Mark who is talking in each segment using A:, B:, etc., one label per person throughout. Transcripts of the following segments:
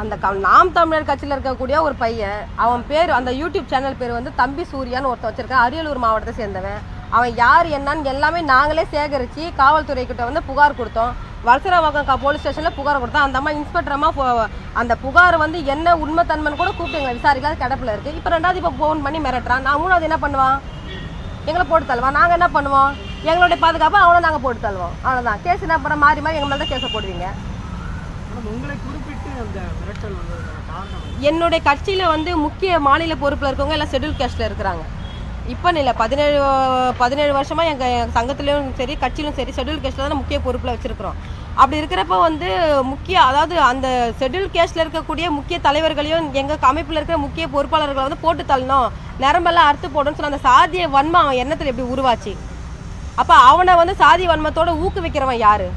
A: அந்த நாம் தமிழர் கட்சியில் இருக்கக்கூடிய ஒரு பையன், அவன் பேர் அந்த யூடியூப் சேனல் பேர் வந்து தம்பி சூர்யான்னு ஒருத்தன் வச்சிருக்கான். அரியலூர் மாவட்டத்தை சேர்ந்தவன். அவன் யார் என்னன்னு எல்லாமே நாங்களே சேகரித்து காவல்துறைக்கிட்ட வந்து புகார் கொடுத்தோம். வலசரவாக்கம் போலீஸ் ஸ்டேஷனில் புகார் கொடுத்தோம். அந்த அம்மா இன்ஸ்பெக்டர் அம்மா அந்த புகார் வந்து என்ன உண்மைத்தன்மைன்னு கூட கூப்பிட்டு எங்களை விசாரிக்காத கிடப்பில் இருக்குது. இப்போ ரெண்டாவது இப்போ ஃபோன் பண்ணி மிரட்டுறான். நான் மூணாவது என்ன பண்ணுவான்? எங்களை போட்டு தள்ளுவான். நாங்கள் என்ன பண்ணுவோம்? எங்களுடைய பாதுகாப்பை அவனை நாங்கள் போட்டு தள்ளுவோம். அவ்வளோதான். கேஸ் என்ன அப்புறம் மாறி மாறி எங்கள் மேலே தான் கேஸை போடுவீங்க. என்னுடைய கட்சியில் வந்து முக்கிய மாநில பொறுப்பில் இருக்கவங்க எல்லாம் ஷெட்யூல் கேஸ்டில் இருக்கிறாங்க. இப்போ இல்லை 17 வருஷமாக எங்கள் சங்கத்துலேயும் சரி கட்சியிலும் சரி ஷெட்யூல் கேஸ்டில் தான் முக்கிய பொறுப்பில் வச்சுருக்கிறோம். அப்படி இருக்கிறப்ப வந்து அதாவது அந்த ஷெட்யூல் கேஸ்டில் இருக்கக்கூடிய முக்கிய தலைவர்களையும் எங்கள் அமைப்பில் இருக்கிற முக்கிய பொறுப்பாளர்களை வந்து போட்டு தள்ளணும், நரம்பெல்லாம் அறுத்து போடணும்னு சொன்ன அந்த சாதிய வன்மம் அவன் எண்ணத்தில் எப்படி உருவாச்சு? அப்போ அவனை வந்து சாதி வன்மத்தோடு ஊக்குவிக்கிறவன் யார்?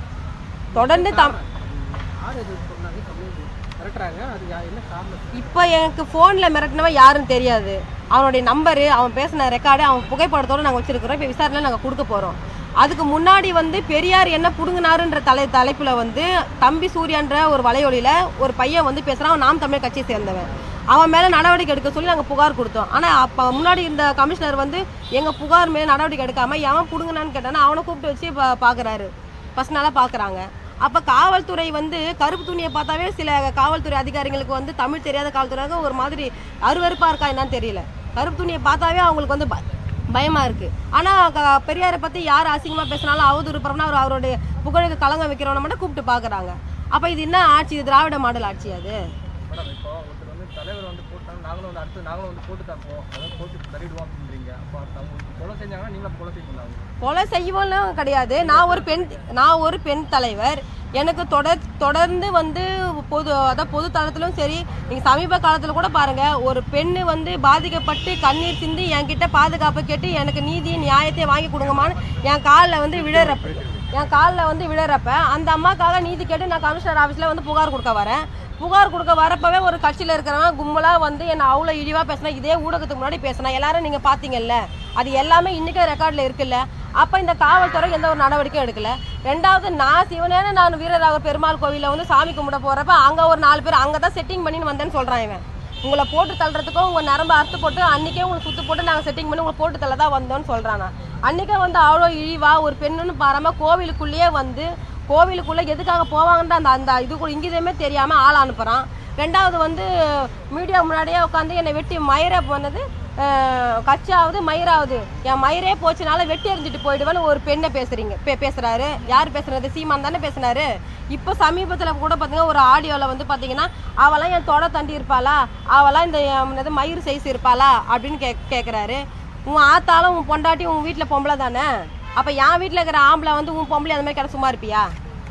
A: தொடர்ந்து இப்போ எனக்கு ஃபோனில் மிரட்டினவன் யாருன்னு தெரியாது. அவனுடைய நம்பரு, அவன் பேசின ரெக்கார்டு, அவன் புகைப்படத்தோடு நாங்கள் வச்சுருக்கிறோம். இப்போ விசாரணை நாங்கள் கொடுக்க போகிறோம். அதுக்கு முன்னாடி வந்து பெரியார் என்ன புடுங்கினாருன்ற தலைப்பில் வந்து தம்பி சூர்யான்ற ஒரு வலையொலியில் ஒரு பையன் வந்து பேசுகிறான். அவன் நாம் தமிழர் கட்சியை சேர்ந்தவன். அவன் மேலே நடவடிக்கை எடுக்க சொல்லி நாங்கள் புகார் கொடுத்தோம். ஆனால் அப்போ முன்னாடி இந்த கமிஷனர் வந்து எங்கள் புகார் மேலே நடவடிக்கை எடுக்காமல் எவன் புடுங்கினான்னு கேட்டானா அவனை கூப்பிட்டு வச்சு பார்க்குறாரு. ஃபஸ்ட் நாளாக பார்க்குறாங்க. அப்போ காவல்துறை வந்து கருப்பு துணியை பார்த்தாவே சில காவல்துறை அதிகாரிகளுக்கு வந்து தமிழ் தெரியாத காவல்துறையாக ஒரு மாதிரி அருவருப்பாக இருக்கா என்னன்னு தெரியல. கருப்பு துணியை பார்த்தாவே அவங்களுக்கு வந்து பயமாக இருக்குது. ஆனால் பெரியாரை பற்றி யார் அசிங்கமாக பேசினாலும் அவதூறு பரப்புனா அவருடைய புகழுக்கு களங்கம் வைக்கிறவனை மட்டும் கூப்பிட்டு பார்க்குறாங்க. அப்போ இது என்ன ஆட்சி? இது திராவிட மாடல் ஆட்சி. அது
B: தலைவர் வந்து போட்டாங்க, நாங்களும் வந்து அடுத்து நாங்களும் வந்து போட்டு தப்போம், அதாவது போட்டு தள்ளிடுவோம் அப்படின்றீங்க. அப்போ கொலை செஞ்சாங்கன்னா நீங்களும் கொலை செய்யணும்? கொலை
A: செய்வோம்லாம் கிடையாது. நான் ஒரு பெண் தலைவர். எனக்கு தொடர்ந்து வந்து பொது தளத்திலும் சரி, நீங்கள் சமீப காலத்தில் கூட பாருங்கள், ஒரு பெண்ணு வந்து பாதிக்கப்பட்டு கண்ணீர் சிந்தி என்கிட்ட பாதுகாப்பு கேட்டு எனக்கு நீதி நியாயத்தை வாங்கி கொடுங்கம்மான்னு என் காலில் வந்து விழறப்ப அந்த அம்மாக்காக நீதி கேட்டு நான் கமிஷனர் ஆஃபீஸில் வந்து புகார் கொடுக்க வரப்பவே ஒரு கட்சியில் இருக்கிறவன் கும்பலாக வந்து என்னை அவ்வளோ இழிவாக பேசினா, இதே ஊடகத்துக்கு முன்னாடி பேசினா எல்லாரும் நீங்கள் பார்த்தீங்கல்ல, அது எல்லாமே இன்றைக்கே ரெக்கார்டில் இருக்குல்ல. அப்போ இந்த காவல்துறை எந்த ஒரு நடவடிக்கையும் எடுக்கலை. ரெண்டாவது நான் சிவனேன்னு நான் வீரராகவர் பெருமாள் கோவிலில் வந்து சாமி கும்பிட போகிறப்ப அங்கே ஒரு 4 பேர் அங்கே தான் செட்டிங் பண்ணின்னு வந்தேன்னு சொல்கிறான். இவன் உங்களை போட்டு தள்ளுறதுக்கும் உங்கள் நரம்பு அறுத்து போட்டு அன்றைக்கே உங்களுக்கு சுற்று போட்டு நாங்கள் செட்டிங் பண்ணி உங்களை போட்டு தள்ள தான் வந்தோன்னு சொல்கிறான். அன்றைக்கே வந்து அவ்வளோ இழிவாக ஒரு பெண்ணுன்னு பாராமல் கோவிலுக்குள்ளேயே வந்து கோவிலுக்குள்ளே எதுக்காக போவாங்கன்ற அந்த இது கூட இங்கிதமே தெரியாமல் ஆள் அனுப்புகிறான். ரெண்டாவது வந்து மீடியா முன்னாடியே உட்காந்து என்னை வெட்டி மயிரை போனது கச்சாவது மயிராவது என் மயிரே போச்சுனால வெட்டி எறிஞ்சிட்டு போயிடுவேன்னு ஒரு பெண்ணை பேசுகிறாரு. யார் பேசுறது? சீமான் தானே பேசுனாரு. இப்போ சமீபத்தில் கூட பார்த்தீங்கன்னா ஒரு ஆடியோவில் வந்து பார்த்தீங்கன்னா அவெல்லாம் என் தொட தண்டி இருப்பாளா, அவெல்லாம் இந்த மயிர் சைஸ் இருப்பாளா அப்படின்னு கேட்குறாரு. உன் ஆத்தாலும் உன் பொண்டாட்டி உன் வீட்டில் பொம்பளை தானே, அப்போ என் வீட்டில் இருக்கிற ஆம்பளை வந்து உன் பொம்பளை அந்த மாதிரி கிட சும்மா இருப்பியா?